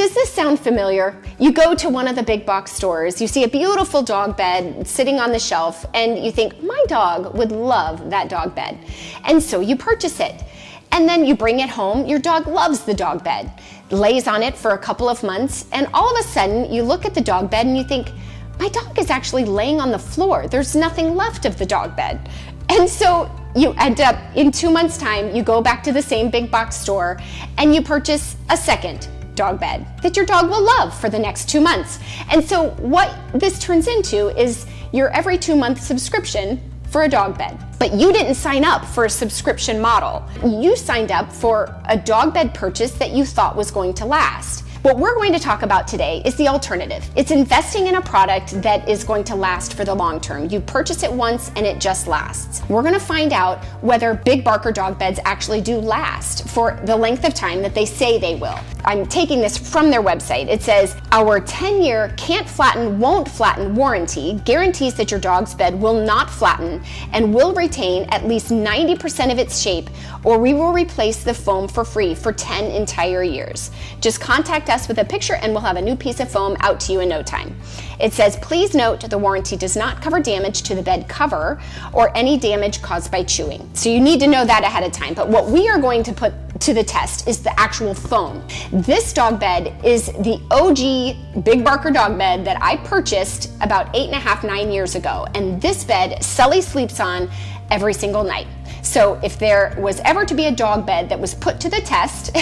Does this sound familiar? You go to one of the big box stores, you see a beautiful dog bed sitting on the shelf, and you think, my dog would love that dog bed. And so you purchase it. And then you bring it home, your dog loves the dog bed, lays on it for a couple of months, and all of a sudden you look at the dog bed and you think, my dog is actually laying on the floor. There's nothing left of the dog bed. And so you end up, in 2 months' time, you go back to the same big box store and you purchase a second dog bed that your dog will love for the next 2 months. And so what this turns into is your every 2-month subscription for a dog bed. But you didn't sign up for a subscription model. You signed up for a dog bed purchase that you thought was going to last. What we're going to talk about today is the alternative. It's investing in a product that is going to last for the long term. You purchase it once and it just lasts. We're going to find out whether Big Barker dog beds actually do last for the length of time that they say they will. I'm taking this from their website. It says, our 10-year can't flatten, won't flatten warranty guarantees that your dog's bed will not flatten and will retain at least 90% of its shape, or we will replace the foam for free for 10 entire years. Just contact us with a picture and we'll have a new piece of foam out to you in no time. It says, please note the warranty does not cover damage to the bed cover or any damage caused by chewing. So you need to know that ahead of time. But what we are going to put to the test is the actual foam. This dog bed is the OG Big Barker dog bed that I purchased about 8.5, 9 years ago. And this bed Sully sleeps on every single night. So if there was ever to be a dog bed that was put to the test,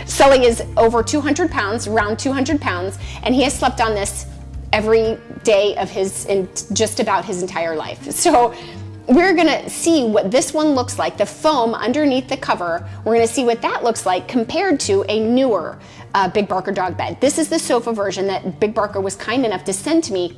Sully is over 200 pounds, around 200 pounds, and he has slept on this every day of just about his entire life. So we're gonna see what this one looks like, the foam underneath the cover. We're gonna see what that looks like compared to a newer Big Barker dog bed. This is the sofa version that Big Barker was kind enough to send to me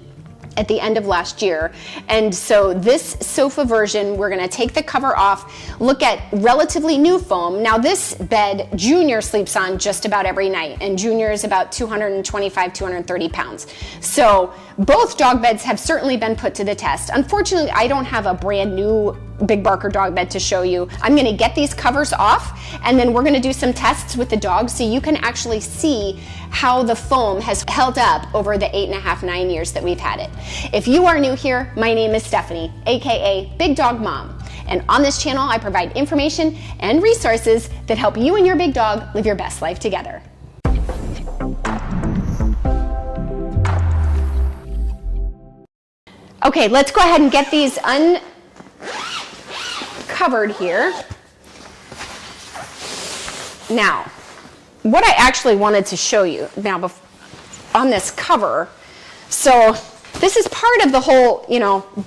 at the end of last year. And so this sofa version, we're gonna take the cover off, look at relatively new foam. Now this bed, Junior sleeps on just about every night, and Junior is about 225, 230 pounds. So both dog beds have certainly been put to the test. Unfortunately, I don't have a brand new Big Barker dog bed to show you. I'm gonna get these covers off, and then we're gonna do some tests with the dog so you can actually see how the foam has held up over the 8.5, 9 years that we've had it. If you are new here, my name is Stephanie, AKA Big Dog Mom. And on this channel, I provide information and resources that help you and your big dog live your best life together. Okay, let's go ahead and get these uncovered here. Now, what I actually wanted to show you now on this cover, so this is part of the whole,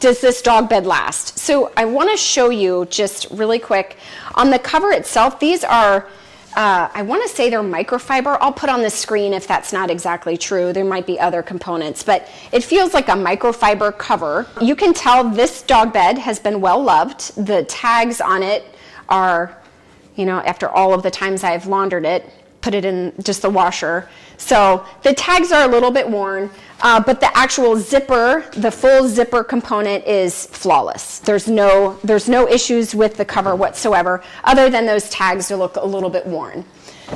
does this dog bed last? So I want to show you just really quick. On the cover itself, these are, I want to say they're microfiber. I'll put on the screen if that's not exactly true. There might be other components, but it feels like a microfiber cover. You can tell this dog bed has been well loved. The tags on it are, after all of the times I've laundered it, put it in just the washer. So the tags are a little bit worn, but the actual zipper, the full zipper component is flawless. There's no issues with the cover whatsoever, other than those tags look a little bit worn.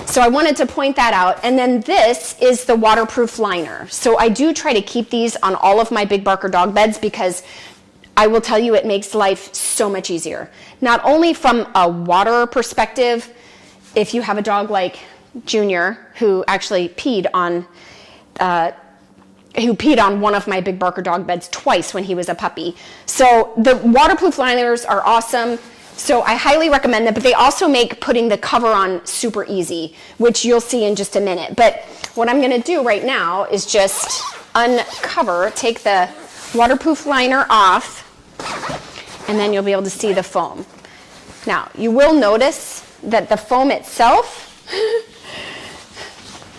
So I wanted to point that out. And then this is the waterproof liner. So I do try to keep these on all of my Big Barker dog beds because I will tell you it makes life so much easier. Not only from a water perspective, if you have a dog like Junior, who actually peed on one of my Big Barker dog beds twice when he was a puppy. So the waterproof liners are awesome. So I highly recommend them, but they also make putting the cover on super easy, which you'll see in just a minute. But what I'm gonna do right now is just take the waterproof liner off, and then you'll be able to see the foam. Now, you will notice that the foam itself,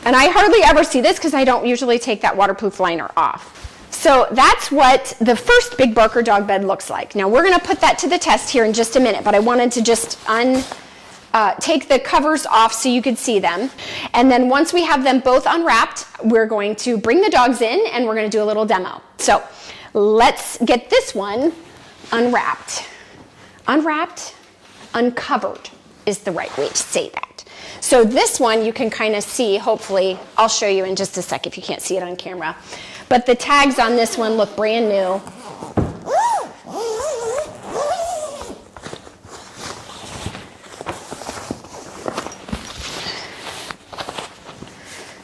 and I hardly ever see this because I don't usually take that waterproof liner off. So that's what the first Big Barker dog bed looks like. Now we're gonna put that to the test here in just a minute, but I wanted to just take the covers off so you could see them. And then once we have them both unwrapped, we're going to bring the dogs in and we're gonna do a little demo. So let's get this one unwrapped. Unwrapped, uncovered is the right way to say that. So this one you can kind of see, hopefully, I'll show you in just a sec if you can't see it on camera. But the tags on this one look brand new.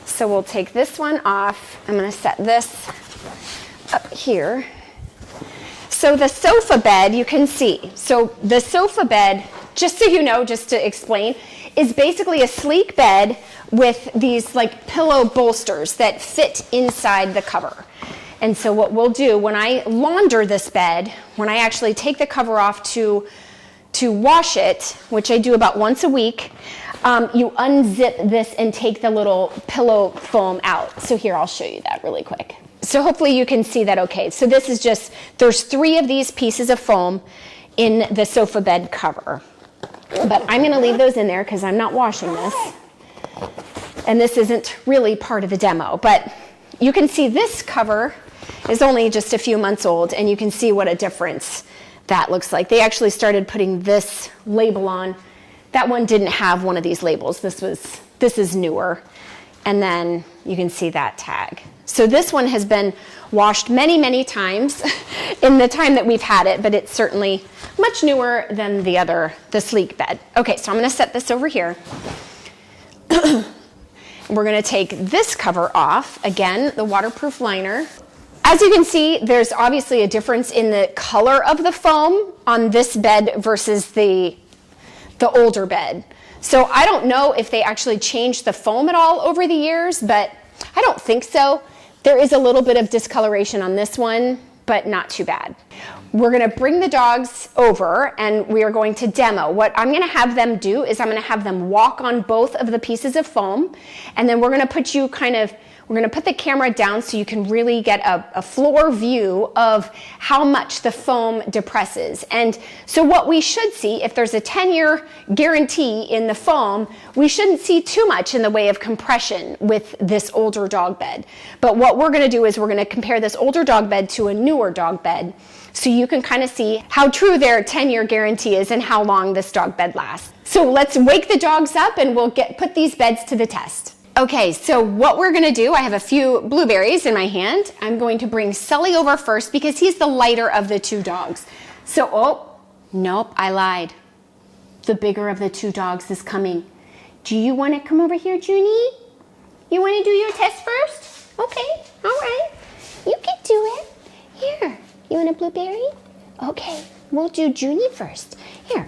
So we'll take this one off. I'm going to set this up here. So the sofa bed, you can see. So the sofa bed, just so you know, just to explain, is basically a sleek bed with these like pillow bolsters that fit inside the cover. And so what we'll do when I launder this bed, when I actually take the cover off to wash it, which I do about once a week, you unzip this and take the little pillow foam out. So here, I'll show you that really quick. So hopefully you can see that okay. So this is just, there's 3 of these pieces of foam in the sofa bed cover. But I'm going to leave those in there because I'm not washing this. And this isn't really part of the demo. But you can see this cover is only just a few months old, and you can see what a difference that looks like. They actually started putting this label on. That one didn't have one of these labels. This is newer. And then you can see that tag. So this one has been washed many, many times in the time that we've had it, but it's certainly much newer than the sleek bed. Okay, so I'm going to set this over here. We're going to take this cover off, again, the waterproof liner. As you can see, there's obviously a difference in the color of the foam on this bed versus the older bed. So I don't know if they actually changed the foam at all over the years, but I don't think so. There is a little bit of discoloration on this one, but not too bad. We're going to bring the dogs over and we are going to demo. What I'm going to have them do is I'm going to have them walk on both of the pieces of foam, and then we're going to put we're going to put the camera down so you can really get a floor view of how much the foam depresses. And so what we should see, if there's a 10-year guarantee in the foam, we shouldn't see too much in the way of compression with this older dog bed. But what we're going to do is we're going to compare this older dog bed to a newer dog bed so you can kind of see how true their 10-year guarantee is and how long this dog bed lasts. So let's wake the dogs up and we'll put these beds to the test. Okay, so what we're gonna do, I have a few blueberries in my hand. I'm going to bring Sully over first because he's the lighter of the 2 dogs. So, oh, nope, I lied. The bigger of the 2 dogs is coming. Do you wanna come over here, Junie? You wanna do your test first? Okay, all right. You can do it. Here, you want a blueberry? Okay, we'll do Junie first. Here.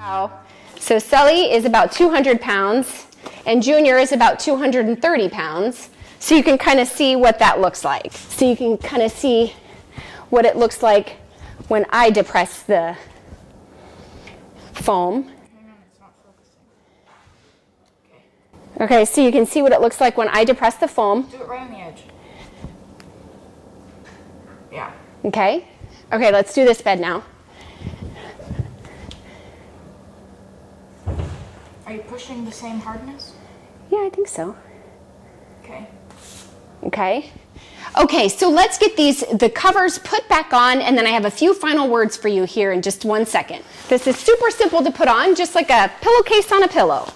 Wow. So Sully is about 200 pounds and Junior is about 230 pounds. So you can kind of see what that looks like. So you can kind of see what it looks like when I depress the foam. Okay, so you can see what it looks like when I depress the foam. Do it right on the edge. Yeah. Okay. Okay, let's do this bed now. Are you pushing the same hardness? Yeah, I think so. Okay. Okay. Okay, so let's get the covers put back on, and then I have a few final words for you here in just 1 second. This is super simple to put on, just like a pillowcase on a pillow.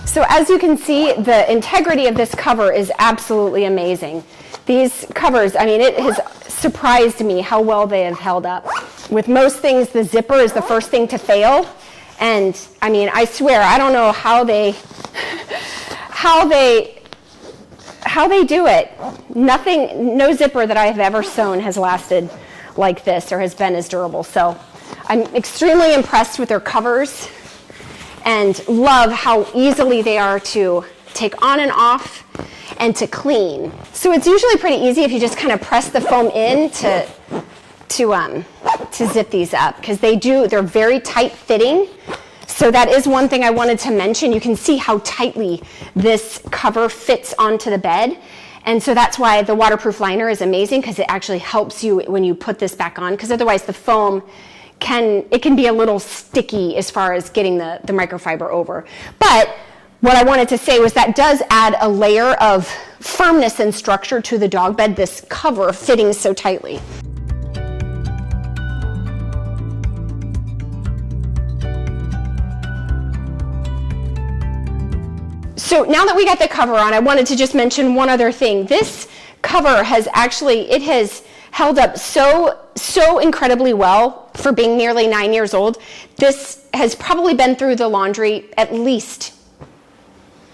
So as you can see, the integrity of this cover is absolutely amazing. These covers, I mean, it has surprised me how well they have held up. With most things, the zipper is the first thing to fail. And I mean, I swear, I don't know how they do it. No zipper that I have ever sewn has lasted like this or has been as durable. So I'm extremely impressed with their covers and love how easily they are to take on and off and to clean. So it's usually pretty easy if you just kind of press the foam in to zip these up, because they're very tight fitting. So that is one thing I wanted to mention. You can see how tightly this cover fits onto the bed. And so that's why the waterproof liner is amazing, because it actually helps you when you put this back on, because otherwise the foam can be a little sticky as far as getting the microfiber over. But what I wanted to say was that does add a layer of firmness and structure to the dog bed, this cover fitting so tightly. So now that we got the cover on, I wanted to just mention one other thing. This cover has held up so incredibly well for being nearly 9 years old. This has probably been through the laundry at least,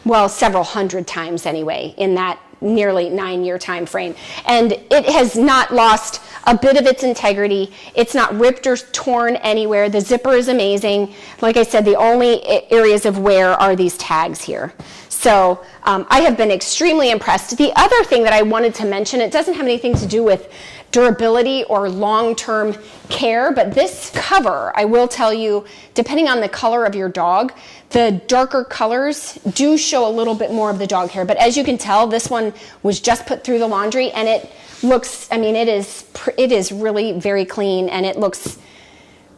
well, several hundred times anyway, in that nearly 9-year time frame. And it has not lost a bit of its integrity. It's not ripped or torn anywhere. The zipper is amazing. Like I said, the only areas of wear are these tags here. So I have been extremely impressed. The other thing that I wanted to mention, it doesn't have anything to do with durability or long-term care, but this cover, I will tell you, depending on the color of your dog, the darker colors do show a little bit more of the dog hair. But as you can tell, this one was just put through the laundry, and it looks, I mean, it is really very clean, and it looks,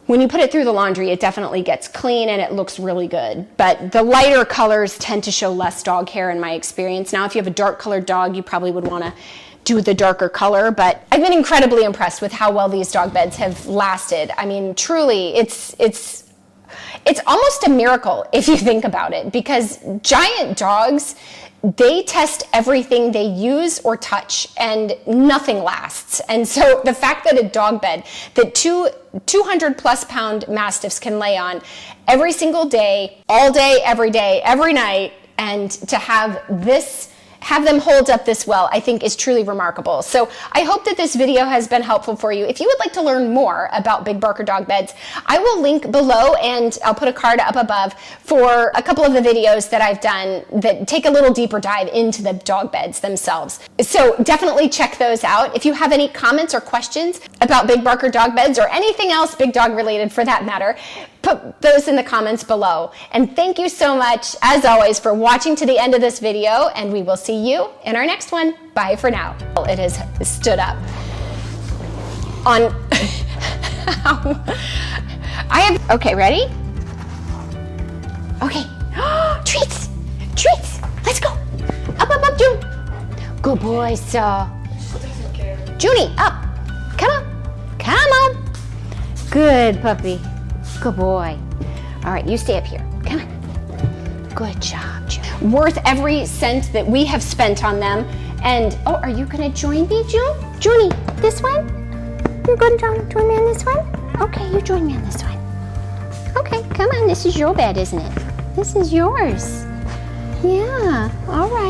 when you put it through the laundry, it definitely gets clean and it looks really good. But the lighter colors tend to show less dog hair in my experience. Now, if you have a dark colored dog, you probably would want to do the darker color, but I've been incredibly impressed with how well these dog beds have lasted. I mean, truly, it's almost a miracle if you think about it, because giant dogs, they test everything they use or touch and nothing lasts. And so the fact that a dog bed that 200 plus pound Mastiffs can lay on every single day, all day, every night, and to have them hold up this well, I think is truly remarkable. So I hope that this video has been helpful for you. If you would like to learn more about Big Barker dog beds, I will link below, and I'll put a card up above for a couple of the videos that I've done that take a little deeper dive into the dog beds themselves. So definitely check those out. If you have any comments or questions about Big Barker dog beds or anything else big dog related for that matter, put those in the comments below. And thank you so much, as always, for watching to the end of this video, and we will see you in our next one. Bye for now. It has stood up on okay, ready? Okay. Treats! Treats! Let's go! Up, June! Good boy, sir. Junie, up! Come on! Good puppy. Good boy. All right, you stay up here. Come on. Good job, June. Worth every cent that we have spent on them. And, oh, are you gonna join me, June? Junie, this one? You're gonna join me on this one? Okay, you join me on this one. Okay, come on, this is your bed, isn't it? This is yours. Yeah, all right.